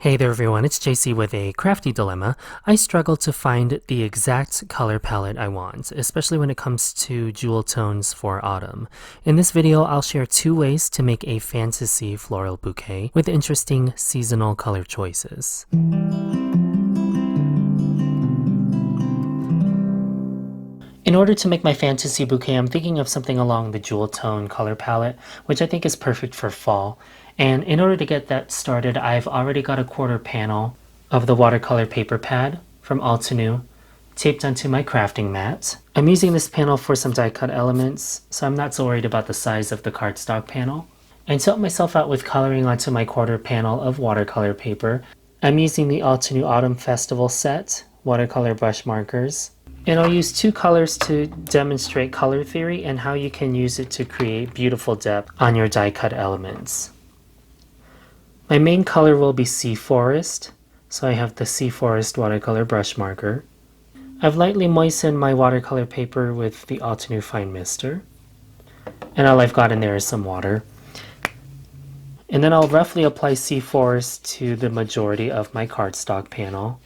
Hey there everyone, it's Jaycee with a crafty dilemma. I struggle to find the exact color palette I want, especially when it comes to jewel tones for autumn. In this video, I'll share 2 ways to make a fantasy floral bouquet with interesting seasonal color choices. In order to make my fantasy bouquet, I'm thinking of something along the jewel tone color palette, which I think is perfect for fall. And in order to get that started, I've already got a quarter panel of the Watercolor Paper Pad from Altenew taped onto my crafting mat. I'm using this panel for some die cut elements, so I'm not so worried about the size of the cardstock panel. And to help myself out with coloring onto my quarter panel of watercolor paper, I'm using the Altenew Autumn Festival set watercolor brush markers. And I'll use 2 colors to demonstrate color theory and how you can use it to create beautiful depth on your die cut elements. My main color will be Sea Forest, so I have the Sea Forest watercolor brush marker. I've lightly moistened my watercolor paper with the Altenew Fine Mister, and all I've got in there is some water. And then I'll roughly apply Sea Forest to the majority of my cardstock panel.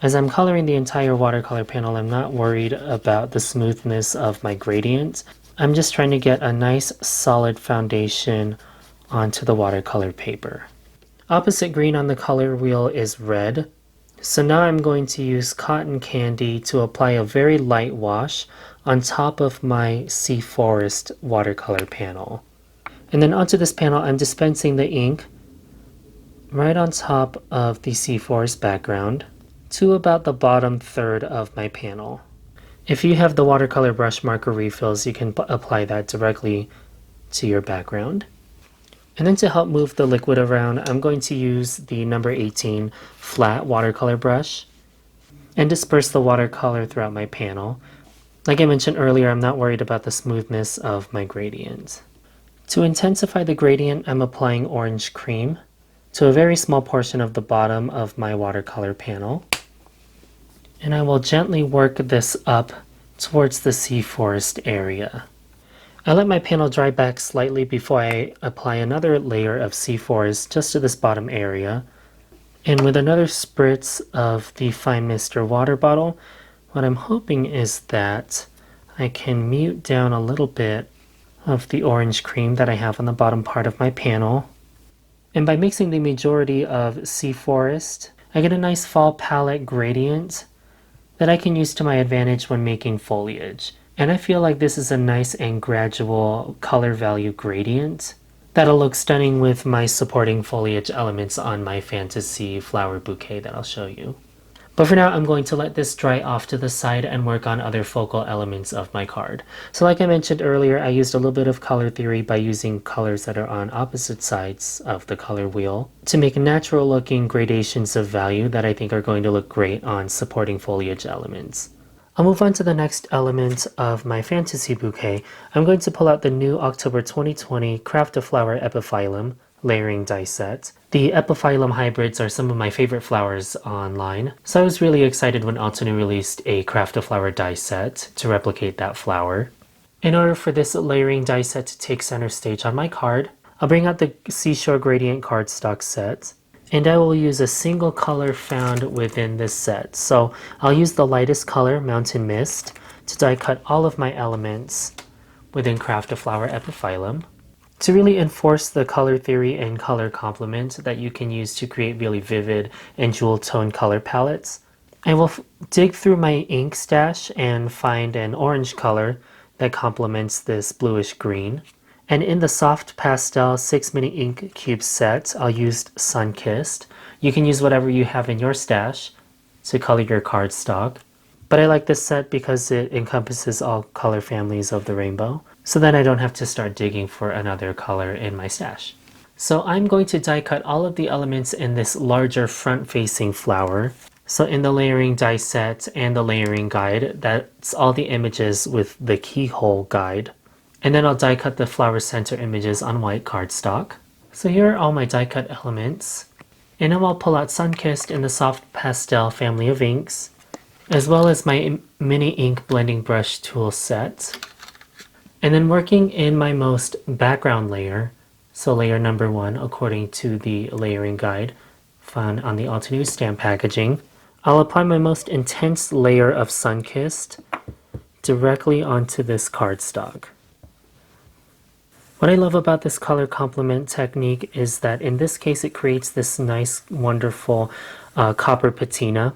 As I'm coloring the entire watercolor panel, I'm not worried about the smoothness of my gradient. I'm just trying to get a nice solid foundation onto the watercolor paper. Opposite green on the color wheel is red. So now I'm going to use cotton candy to apply a very light wash on top of my Sea Forest watercolor panel. And then onto this panel, I'm dispensing the ink right on top of the Sea Forest background to about the bottom third of my panel. If you have the watercolor brush marker refills, you can apply that directly to your background. And then to help move the liquid around, I'm going to use the number 18 flat watercolor brush and disperse the watercolor throughout my panel. Like I mentioned earlier, I'm not worried about the smoothness of my gradient. To intensify the gradient, I'm applying orange cream to a very small portion of the bottom of my watercolor panel. And I will gently work this up towards the Sea Forest area. I let my panel dry back slightly before I apply another layer of Sea Forest just to this bottom area. And with another spritz of the Fine Mister water bottle, what I'm hoping is that I can mute down a little bit of the orange cream that I have on the bottom part of my panel. And by mixing the majority of Sea Forest, I get a nice fall palette gradient that I can use to my advantage when making foliage. And I feel like this is a nice and gradual color value gradient that'll look stunning with my supporting foliage elements on my fantasy flower bouquet that I'll show you. But for now, I'm going to let this dry off to the side and work on other focal elements of my card. So like I mentioned earlier, I used a little bit of color theory by using colors that are on opposite sides of the color wheel to make natural looking gradations of value that I think are going to look great on supporting foliage elements. I'll move on to the next element of my fantasy bouquet. I'm going to pull out the new October 2020 Craft-A-Flower Epiphyllum layering die set. The Epiphyllum hybrids are some of my favorite flowers online, so I was really excited when Altenew released a Craft-A-Flower die set to replicate that flower. In order for this layering die set to take center stage on my card, I'll bring out the Seashore Gradient cardstock set, and I will use a single color found within this set. So I'll use the lightest color, Mountain Mist, to die cut all of my elements within Craft-A-Flower Epiphyllum. To really enforce the color theory and color complement that you can use to create really vivid and jewel tone color palettes, I will dig through my ink stash and find an orange color that complements this bluish green. And in the soft pastel 6 mini ink cube set, I'll use Sun-Kissed. You can use whatever you have in your stash to color your cardstock. But I like this set because it encompasses all color families of the rainbow, so then I don't have to start digging for another color in my stash. So I'm going to die cut all of the elements in this larger front-facing flower. So in the layering die set and the layering guide, that's all the images with the keyhole guide. And then I'll die cut the flower center images on white cardstock. So here are all my die cut elements. And now I'll pull out Sun-Kissed in the soft pastel family of inks, as well as my mini ink blending brush tool set. And then working in my most background layer, so layer number 1 according to the layering guide found on the Altenew stamp packaging. I'll apply my most intense layer of Sunkissed directly onto this cardstock. What I love about this color complement technique is that in this case it creates this nice, wonderful copper patina,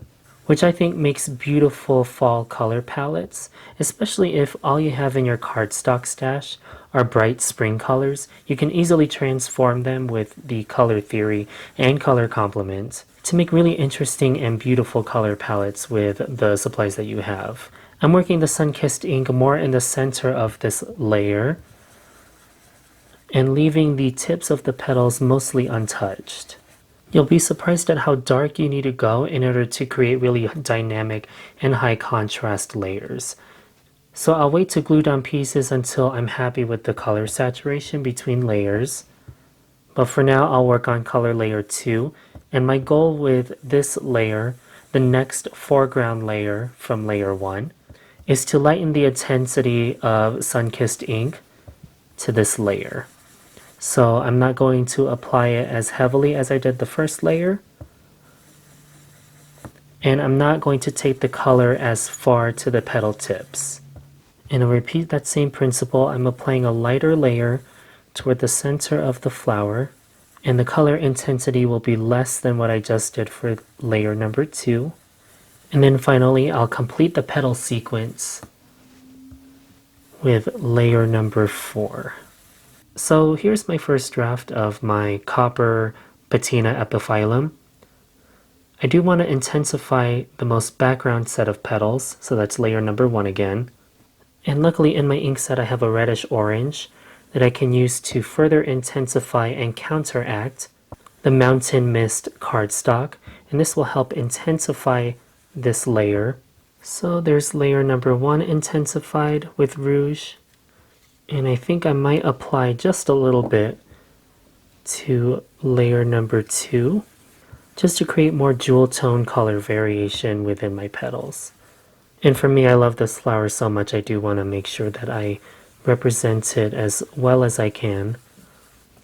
which I think makes beautiful fall color palettes, especially if all you have in your cardstock stash are bright spring colors. You can easily transform them with the color theory and color complement to make really interesting and beautiful color palettes with the supplies that you have. I'm working the Sunkissed ink more in the center of this layer and leaving the tips of the petals mostly untouched. You'll be surprised at how dark you need to go in order to create really dynamic and high contrast layers. So I'll wait to glue down pieces until I'm happy with the color saturation between layers. But for now I'll work on color layer 2, and my goal with this layer, the next foreground layer from layer 1, is to lighten the intensity of Sunkissed ink to this layer. So I'm not going to apply it as heavily as I did the first layer. And I'm not going to take the color as far to the petal tips. And to repeat that same principle, I'm applying a lighter layer toward the center of the flower. And the color intensity will be less than what I just did for layer number 2. And then finally, I'll complete the petal sequence with layer number 4. So here's my first draft of my copper patina epiphyllum. I do want to intensify the most background set of petals, so that's layer number 1 again. And luckily in my ink set I have a reddish orange that I can use to further intensify and counteract the Mountain Mist cardstock, and this will help intensify this layer. So there's layer number 1 intensified with rouge. And I think I might apply just a little bit to layer number 2, just to create more jewel tone color variation within my petals. And for me, I love this flower so much, I do want to make sure that I represent it as well as I can,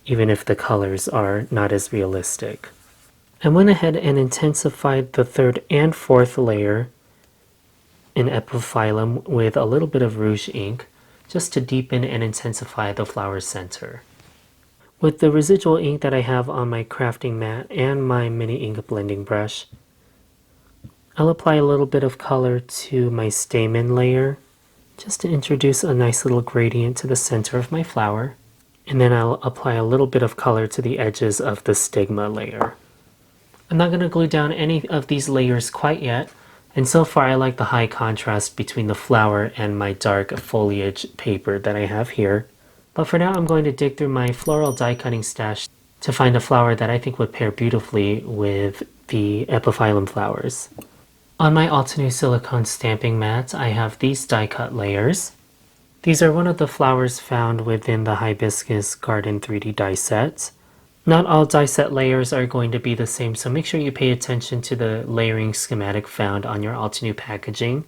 even if the colors are not as realistic. I went ahead and intensified the 3rd and 4th layer in Epiphyllum with a little bit of rouge ink, just to deepen and intensify the flower center. With the residual ink that I have on my crafting mat and my mini ink blending brush, I'll apply a little bit of color to my stamen layer, just to introduce a nice little gradient to the center of my flower. And then I'll apply a little bit of color to the edges of the stigma layer. I'm not going to glue down any of these layers quite yet. And so far I like the high contrast between the flower and my dark foliage paper that I have here. But for now I'm going to dig through my floral die cutting stash to find a flower that I think would pair beautifully with the Epiphyllum flowers. On my Altenew silicone stamping mat I have these die cut layers. These are one of the flowers found within the Hibiscus Garden 3D die set. Not all die set layers are going to be the same, so make sure you pay attention to the layering schematic found on your Altenew packaging.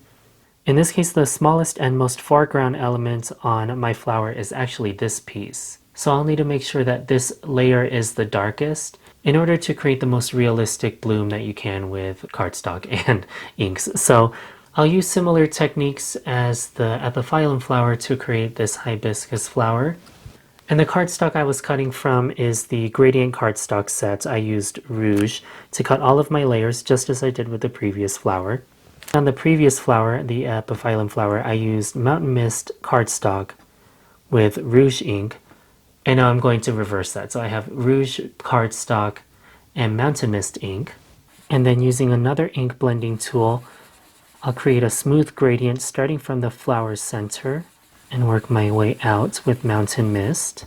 In this case, the smallest and most foreground element on my flower is actually this piece. So I'll need to make sure that this layer is the darkest in order to create the most realistic bloom that you can with cardstock and inks. So I'll use similar techniques as the Epiphyllum flower to create this hibiscus flower. And the cardstock I was cutting from is the gradient cardstock set. I used rouge to cut all of my layers just as I did with the previous flower. On the previous flower, the Epiphyllum flower, I used Mountain Mist cardstock with rouge ink. And now I'm going to reverse that. So I have rouge cardstock and Mountain Mist ink. And then using another ink blending tool, I'll create a smooth gradient starting from the flower center and work my way out with Mountain Mist.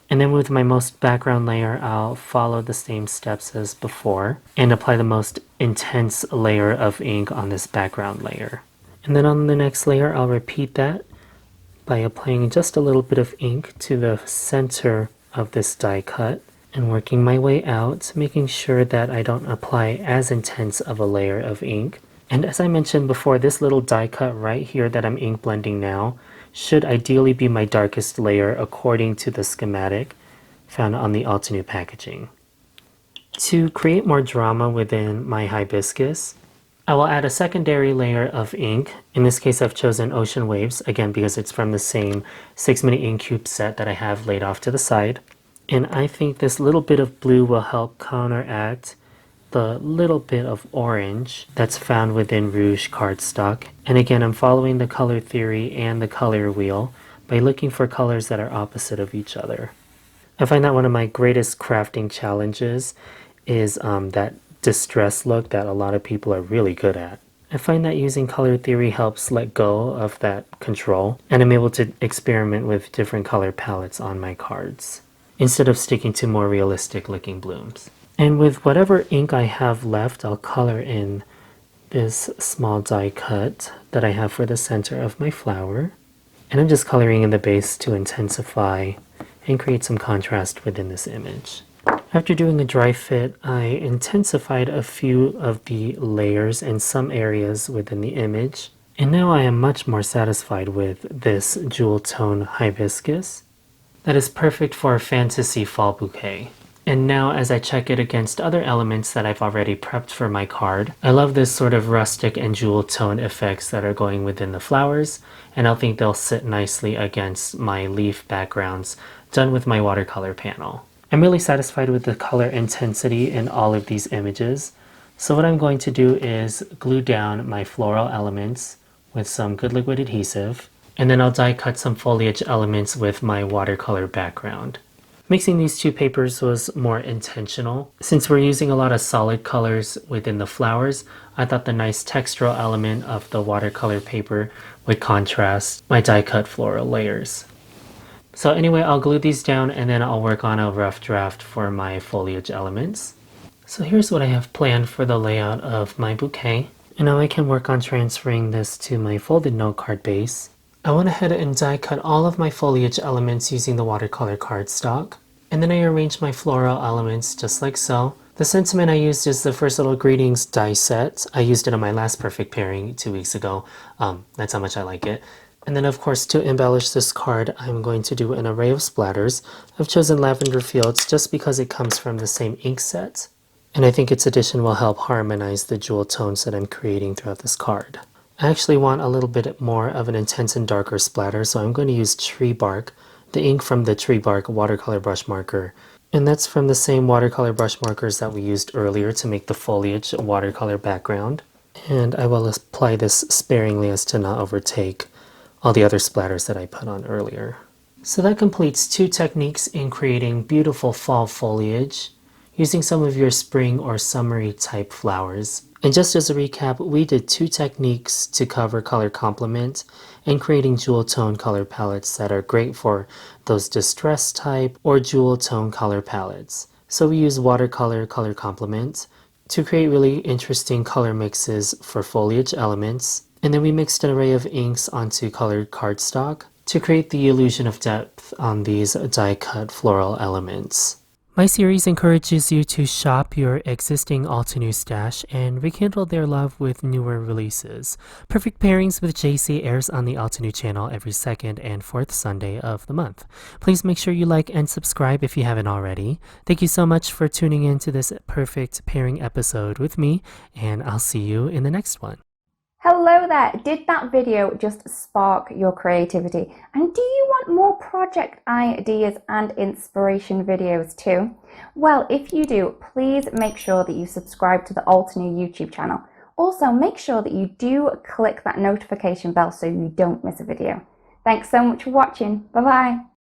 And then with my most background layer, I'll follow the same steps as before and apply the most intense layer of ink on this background layer. And then on the next layer, I'll repeat that by applying just a little bit of ink to the center of this die cut and working my way out, making sure that I don't apply as intense of a layer of ink. And as I mentioned before, this little die cut right here that I'm ink blending now should ideally be my darkest layer according to the schematic found on the Altenew packaging. To create more drama within my hibiscus, I will add a secondary layer of ink. In this case, I've chosen Ocean Waves, again because it's from the same 6-minute ink cube set that I have laid off to the side. And I think this little bit of blue will help counteract the little bit of orange that's found within Rouge cardstock. And again, I'm following the color theory and the color wheel by looking for colors that are opposite of each other. I find that one of my greatest crafting challenges is that distress look that a lot of people are really good at. I find that using color theory helps let go of that control, and I'm able to experiment with different color palettes on my cards, instead of sticking to more realistic looking blooms. And with whatever ink I have left, I'll color in this small die cut that I have for the center of my flower. And I'm just coloring in the base to intensify and create some contrast within this image. After doing a dry fit, I intensified a few of the layers in some areas within the image. And now I am much more satisfied with this jewel tone hibiscus that is perfect for a fantasy fall bouquet. And now as I check it against other elements that I've already prepped for my card, I love this sort of rustic and jewel tone effects that are going within the flowers, and I think they'll sit nicely against my leaf backgrounds done with my watercolor panel. I'm really satisfied with the color intensity in all of these images, so what I'm going to do is glue down my floral elements with some good liquid adhesive, and then I'll die cut some foliage elements with my watercolor background. Mixing these two papers was more intentional. Since we're using a lot of solid colors within the flowers, I thought the nice textural element of the watercolor paper would contrast my die cut floral layers. So anyway, I'll glue these down and then I'll work on a rough draft for my foliage elements. So here's what I have planned for the layout of my bouquet. And now I can work on transferring this to my folded note card base. I went ahead and die cut all of my foliage elements using the watercolor cardstock. And then I arranged my floral elements just like so. The sentiment I used is the First Little Greetings die set. I used it on my last perfect pairing 2 weeks ago. That's how much I like it. And then of course, to embellish this card, I'm going to do an array of splatters. I've chosen Lavender Fields just because it comes from the same ink set. And I think its addition will help harmonize the jewel tones that I'm creating throughout this card. I actually want a little bit more of an intense and darker splatter, so I'm going to use Tree Bark, the ink from the Tree Bark watercolor brush marker. And that's from the same watercolor brush markers that we used earlier to make the foliage watercolor background. And I will apply this sparingly as to not overtake all the other splatters that I put on earlier. So that completes 2 techniques in creating beautiful fall foliage using some of your spring or summery type flowers. And just as a recap, we did 2 techniques to cover color complement and creating jewel tone color palettes that are great for those distress type or jewel tone color palettes. So we use watercolor color complement to create really interesting color mixes for foliage elements. And then we mixed an array of inks onto colored cardstock to create the illusion of depth on these die-cut floral elements. My series encourages you to shop your existing all-to-new stash and rekindle their love with newer releases. Perfect Pairings with Jaycee airs on the all-to-new channel every 2nd and 4th Sunday of the month. Please make sure you like and subscribe if you haven't already. Thank you so much for tuning in to this Perfect Pairing episode with me, and I'll see you in the next one. Hello there! Did that video just spark your creativity? And do you want more project ideas and inspiration videos too? Well, if you do, please make sure that you subscribe to the All2New YouTube channel. Also, make sure that you do click that notification bell so you don't miss a video. Thanks so much for watching. Bye bye!